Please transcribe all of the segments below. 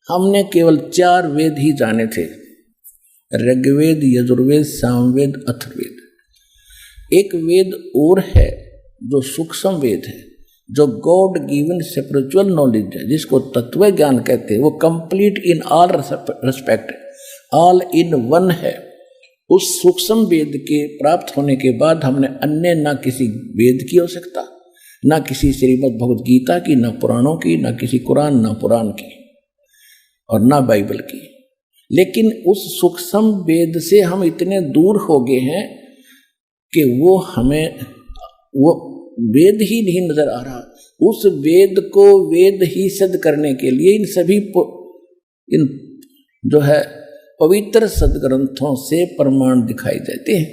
हमने केवल 4 वेद ही जाने थे, ऋग्वेद, यजुर्वेद, सामवेद, अथर्ववेद। एक वेद और है जो सूक्ष्म वेद है, जो गॉड गिवन स्पिरिचुअल नॉलेज है, जिसको तत्व ज्ञान कहते हैं। वो complete in all respect, all in one है। उस सूक्ष्म वेद के प्राप्त होने के बाद हमने अन्य ना किसी वेद की आवश्यकता, ना किसी श्रीमद् भगवद गीता की, ना पुराणों की, ना किसी कुरान, ना पुराण की, और ना बाइबल की। लेकिन उस सूक्ष्म वेद से हम इतने दूर हो गए हैं कि वो हमें वो वेद ही नहीं नजर आ रहा। उस वेद को वेद ही सिद्ध करने के लिए इन सभी इन जो है पवित्र सदग्रंथों से प्रमाण दिखाई देते हैं।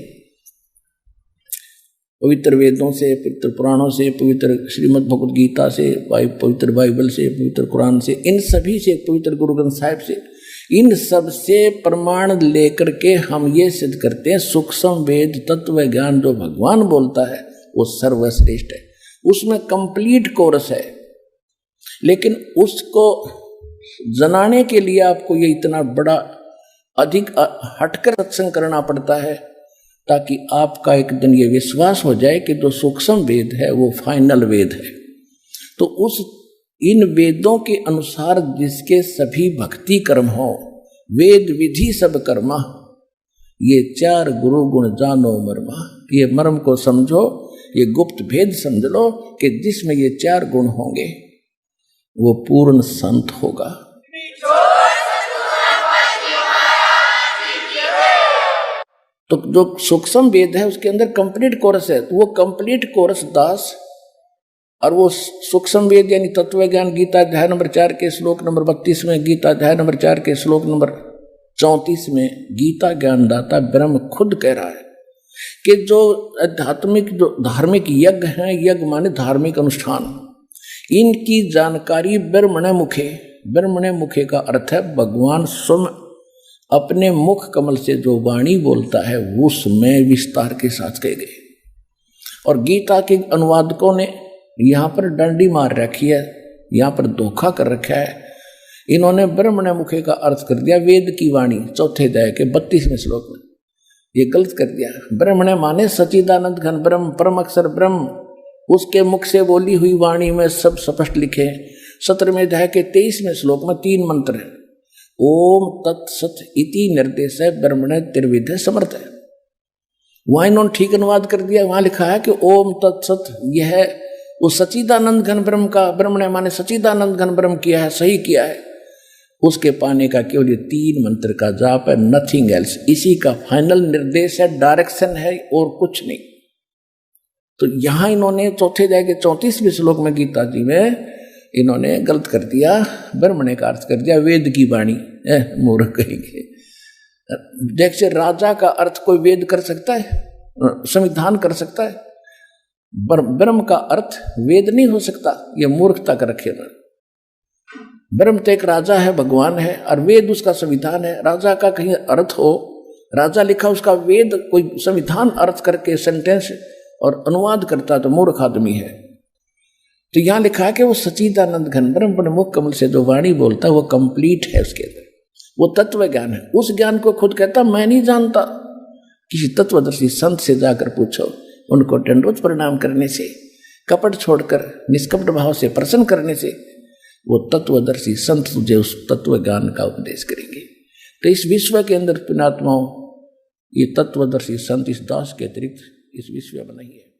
पवित्र वेदों से, पवित्र पुराणों से, पवित्र श्रीमद् भगवद गीता से, पवित्र बाइबल से, पवित्र कुरान से, इन सभी से, पवित्र गुरु ग्रंथ साहिब से, इन सब से प्रमाण लेकर के हम ये सिद्ध करते हैं सूक्ष्म वेद तत्व ज्ञान जो भगवान बोलता है वो सर्वश्रेष्ठ है। उसमें कंप्लीट कोर्स है, लेकिन उसको जनाने के लिए आपको ये इतना बड़ा अधिक हटकर सत्संग करना पड़ता है, ताकि आपका एक दिन ये विश्वास हो जाए कि जो सूक्ष्म वेद है वो फाइनल वेद है। तो उस इन वेदों के अनुसार जिसके सभी भक्ति कर्म हो, वेद विधि सब कर्मा, ये 4 गुरु गुण जानो मर्मा। ये मर्म को समझो, ये गुप्त भेद समझ लो कि जिसमें ये 4 गुण होंगे वो पूर्ण संत होगा। तो जो सूक्ष्म वेद है उसके अंदर कंप्लीट कोर्स है, तो वो कंप्लीट कोर्स दास, और वो सूक्ष्म वेद यानी तत्व ज्ञान गीता अध्याय नंबर 4 के श्लोक नंबर 32 में, गीता अध्याय नंबर 4 के श्लोक नंबर 34 में गीता ज्ञानदाता ब्रह्म खुद कह रहा है कि जो आध्यात्मिक जो धार्मिक यज्ञ हैं, यज्ञ माने धार्मिक अनुष्ठान, इनकी जानकारी ब्रह्मणे मुखे। ब्रह्मणे मुखे का अर्थ है भगवान स्वयं अपने मुख कमल से जो वाणी बोलता है उसमें विस्तार के साथ कह गए। और गीता के अनुवादकों ने यहाँ पर डंडी मार रखी है, यहाँ पर धोखा कर रखा है। इन्होंने ब्रह्मणे मुखे का अर्थ कर दिया वेद की वाणी, चौथे अध्याय के 32वें श्लोक में। ये गलत कर दिया। ब्रह्मणे माने सच्चिदानंद घन ब्रह्म, परम अक्षर ब्रह्म, उसके मुख से बोली हुई वाणी में सब स्पष्ट लिखे। 17वें अध्याय के 23वें श्लोक में 3 मंत्र है। ओम तत्सत इति निर्देश है ब्रह्मणे त्रिविध समर्थ है। वहां इन्होंने ठीक अनुवाद कर दिया, वहां लिखा है कि ओम तत्सत, यह वो सच्चिदानंद घन ब्रह्म का, ब्रह्मणे माने सच्चिदानंद घन ब्रह्म किया है, सही किया है। उसके पाने का केवल ये 3 मंत्र का जाप है, नथिंग एल्स। इसी का फाइनल निर्देश है, डायरेक्शन है, और कुछ नहीं। तो यहां इन्होंने चौथे अध्याय के 34वें श्लोक में गीता जी में इन्होंने गलत कर दिया, ब्रह्मणे का अर्थ कर दिया वेद की वाणी। मूर्ख कहेंगे। जैसे राजा का अर्थ कोई वेद कर सकता है, संविधान कर सकता है, ब्रह्म का अर्थ वेद नहीं हो सकता। ये मूर्खता कर रखे। ब्रह्म तो एक राजा है, भगवान है, और वेद उसका संविधान है। राजा का कहीं अर्थ हो, राजा लिखा उसका वेद कोई संविधान अर्थ करके सेंटेंस और अनुवाद करता तो मूर्ख आदमी है। तो यहां लिखा है कि वो सच्चिदानंद घन ब्रह्म अपने मुख कमल से जो वाणी बोलता है वो कंप्लीट है, उसके अंदर वो तत्व ज्ञान है। उस ज्ञान को खुद कहता मैं नहीं जानता। किसी तत्वदर्शी संत से जाकर पूछो, उनको दंडवत प्रणाम करने से, कपट छोड़कर निष्कपट भाव से प्रसन्न करने से वो तत्वदर्शी संत तुझे उस तत्व ज्ञान का उपदेश करेंगे। तो इस विश्व के अंदर पुण्यात्माओं, ये तत्वदर्शी संत इस दास के अतिरिक्त इस विश्व में नहीं है।